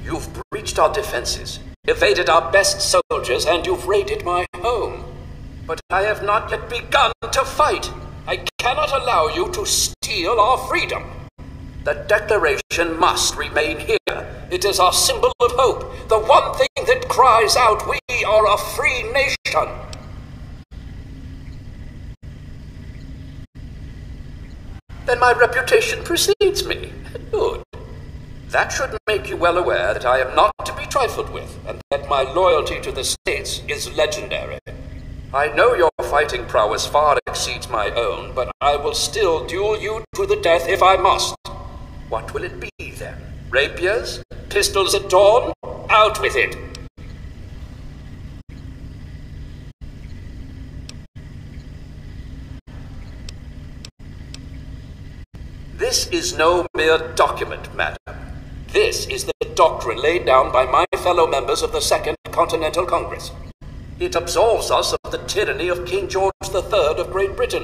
You've breached our defenses, evaded our best soldiers, and you've raided my home. But I have not yet begun to fight. I cannot allow you to steal our freedom. The Declaration must remain here. It is our symbol of hope, the one thing that cries out, we are a free nation. Then my reputation precedes me. Good. That should make you well aware that I am not to be trifled with, and that my loyalty to the States is legendary. I know your fighting prowess far exceeds my own, but I will still duel you to the death if I must. What will it be then? Rapiers? Pistols at dawn? Out with it! This is no mere document, madam. This is the doctrine laid down by my fellow members of the Second Continental Congress. It absolves us of the tyranny of King George III of Great Britain.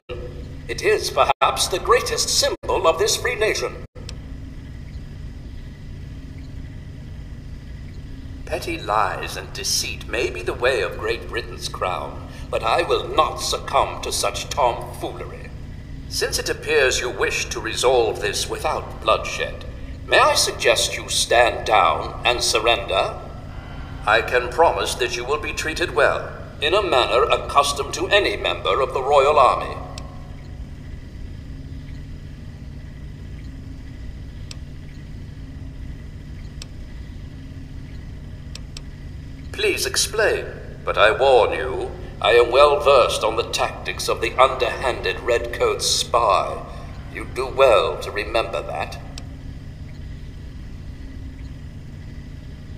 It is perhaps the greatest symbol of this free nation. Petty lies and deceit may be the way of Great Britain's crown, but I will not succumb to such tomfoolery. Since it appears you wish to resolve this without bloodshed, may I suggest you stand down and surrender? I can promise that you will be treated well, in a manner accustomed to any member of the Royal Army. Please explain, but I warn you, I am well versed on the tactics of the underhanded Redcoat spy. You do well to remember that.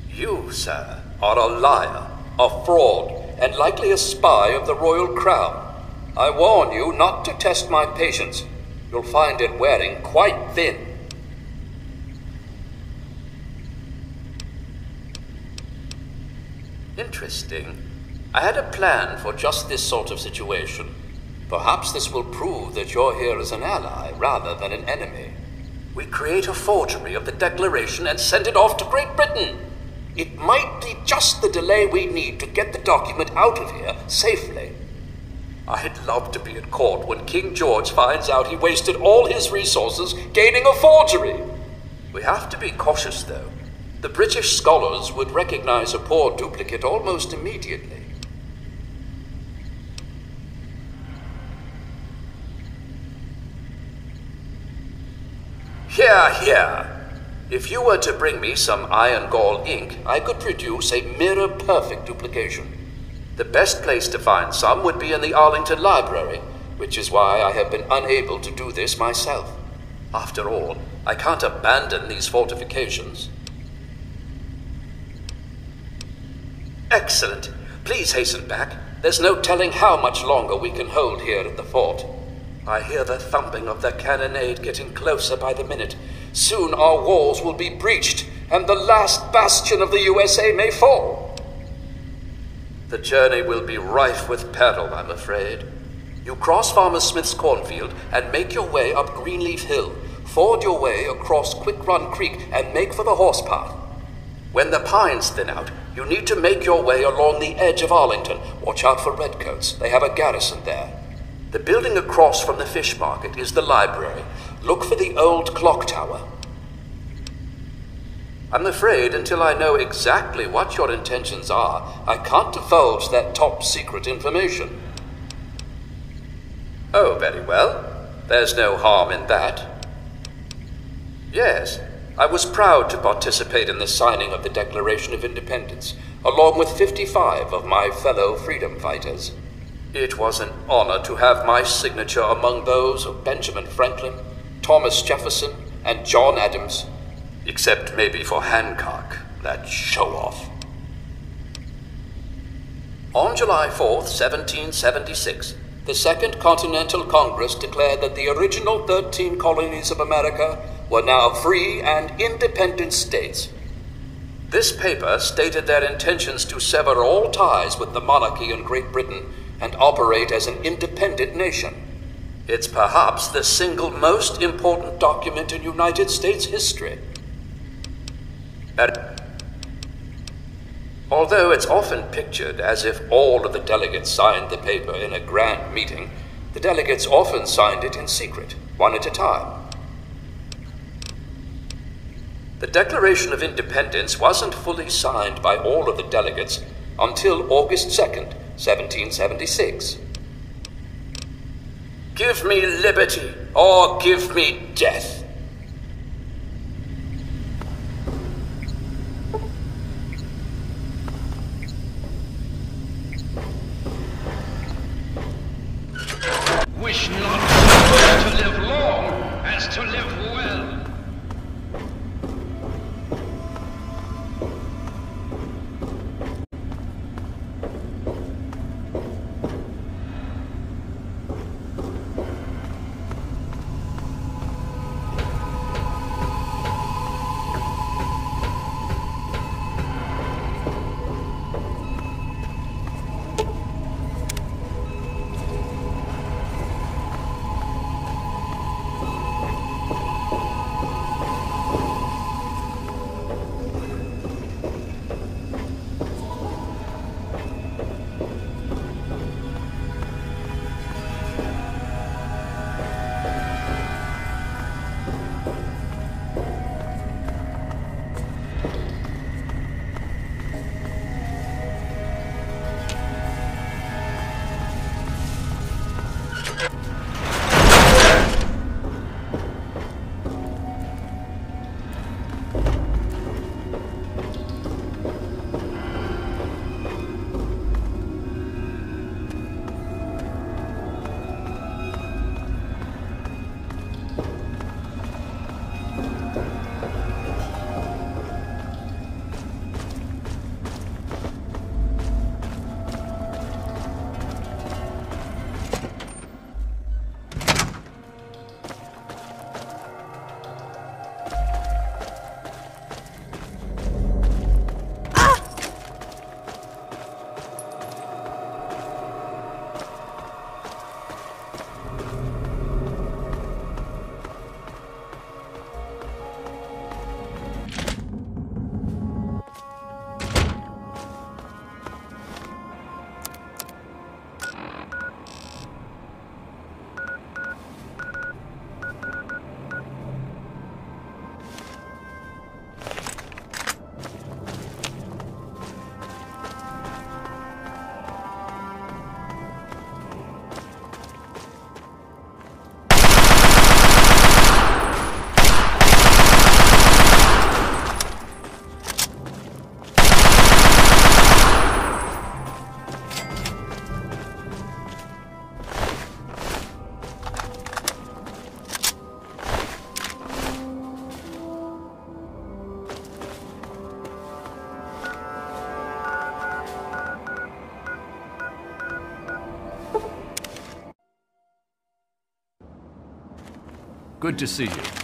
You, sir, are a liar, a fraud, and likely a spy of the royal crown. I warn you not to test my patience. You'll find it wearing quite thin. Interesting. I had a plan for just this sort of situation. Perhaps this will prove that you're here as an ally rather than an enemy. We create a forgery of the Declaration and send it off to Great Britain. It might be just the delay we need to get the document out of here safely. I'd love to be at court when King George finds out he wasted all his resources gaining a forgery. We have to be cautious, though. The British scholars would recognize a poor duplicate almost immediately. Here. If you were to bring me some iron gall ink, I could produce a mirror-perfect duplication. The best place to find some would be in the Arlington Library, which is why I have been unable to do this myself. After all, I can't abandon these fortifications. Excellent. Please hasten back. There's no telling how much longer we can hold here at the fort. I hear the thumping of the cannonade getting closer by the minute. Soon our walls will be breached, and the last bastion of the USA may fall. The journey will be rife with peril, I'm afraid. You cross Farmer Smith's cornfield and make your way up Greenleaf Hill. Ford your way across Quick Run Creek and make for the horse path. When the pines thin out, you need to make your way along the edge of Arlington. Watch out for redcoats. They have a garrison there. The building across from the fish market is the library. Look for the old clock tower. I'm afraid until I know exactly what your intentions are, I can't divulge that top secret information. Oh, very well. There's no harm in that. Yes, I was proud to participate in the signing of the Declaration of Independence, along with 55 of my fellow freedom fighters. It was an honor to have my signature among those of Benjamin Franklin, Thomas Jefferson, and John Adams, except maybe for Hancock, that show-off. On July 4th, 1776, the Second Continental Congress declared that the original 13 colonies of America were now free and independent states. This paper stated their intentions to sever all ties with the monarchy in Great Britain and operate as an independent nation. It's perhaps the single most important document in United States history. Although it's often pictured as if all of the delegates signed the paper in a grand meeting, the delegates often signed it in secret, one at a time. The Declaration of Independence wasn't fully signed by all of the delegates until August 2nd, 1776. Give me liberty, or give me death. Wish not so much to live long as to live well. Good to see you.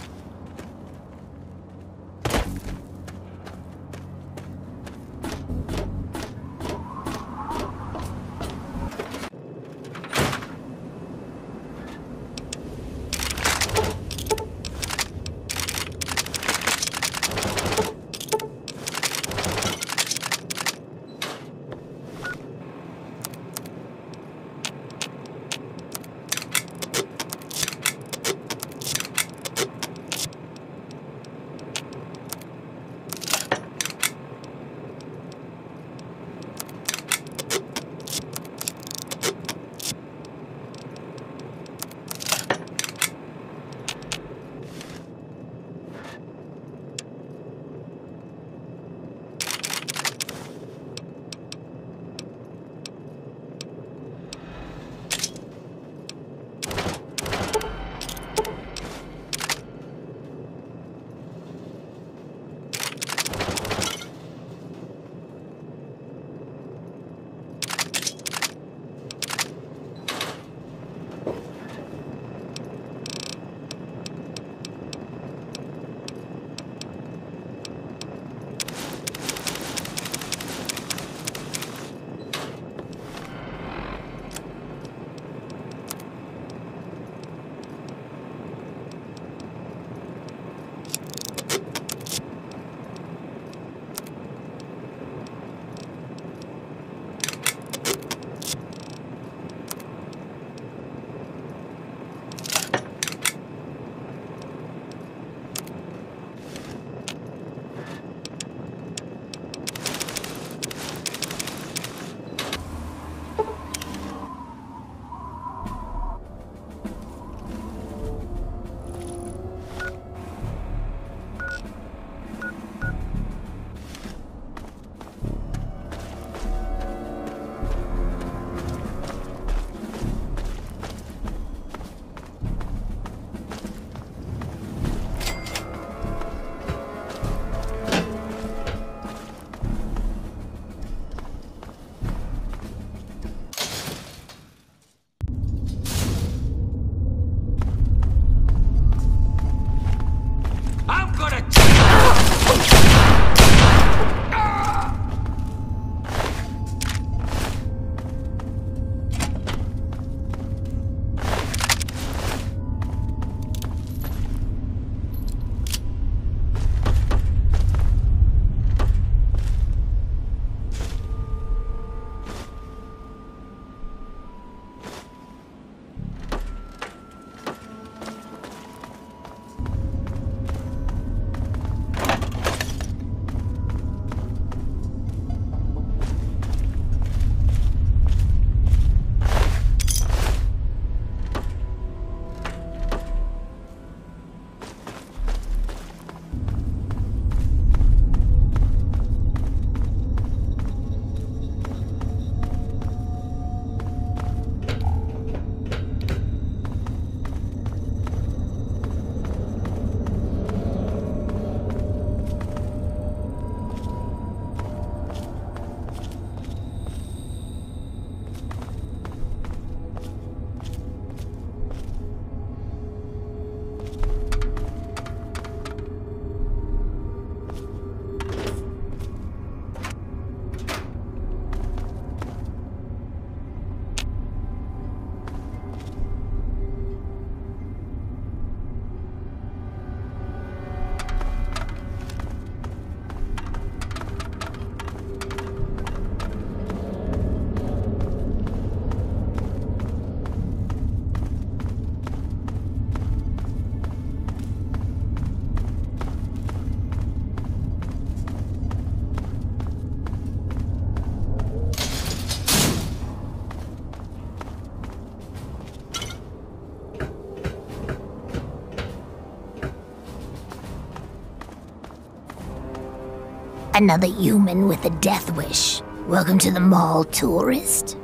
Another human with a death wish. Welcome to the mall, tourist.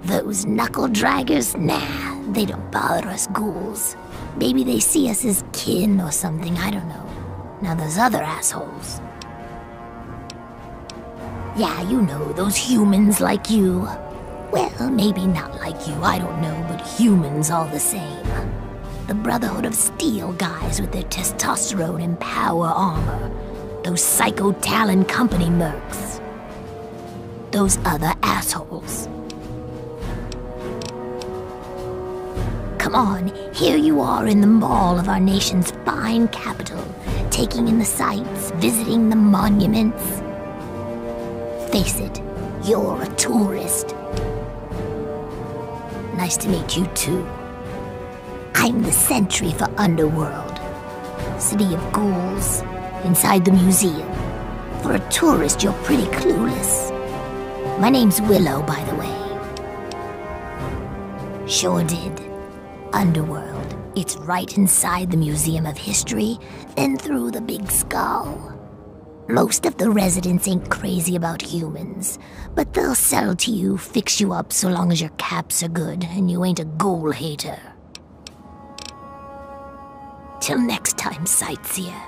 Those knuckle draggers? Nah, they don't bother us ghouls. Maybe they see us as kin or something, I don't know. Now those other assholes. Yeah, you know, those humans like you. Well, maybe not like you, I don't know, but humans all the same. The Brotherhood of Steel guys with their testosterone and power armor. Those Psycho Talon Company mercs. Those other assholes. Come on, here you are in the mall of our nation's fine capital, taking in the sights, visiting the monuments. Face it, you're a tourist. Nice to meet you too. I'm the sentry for Underworld, City of Ghouls, inside the museum. For a tourist, you're pretty clueless. My name's Willow, by the way. Sure did. Underworld. It's right inside the Museum of History, then through the Big Skull. Most of the residents ain't crazy about humans, but they'll sell to you, fix you up so long as your caps are good and you ain't a ghoul hater. Till next time, sightseer.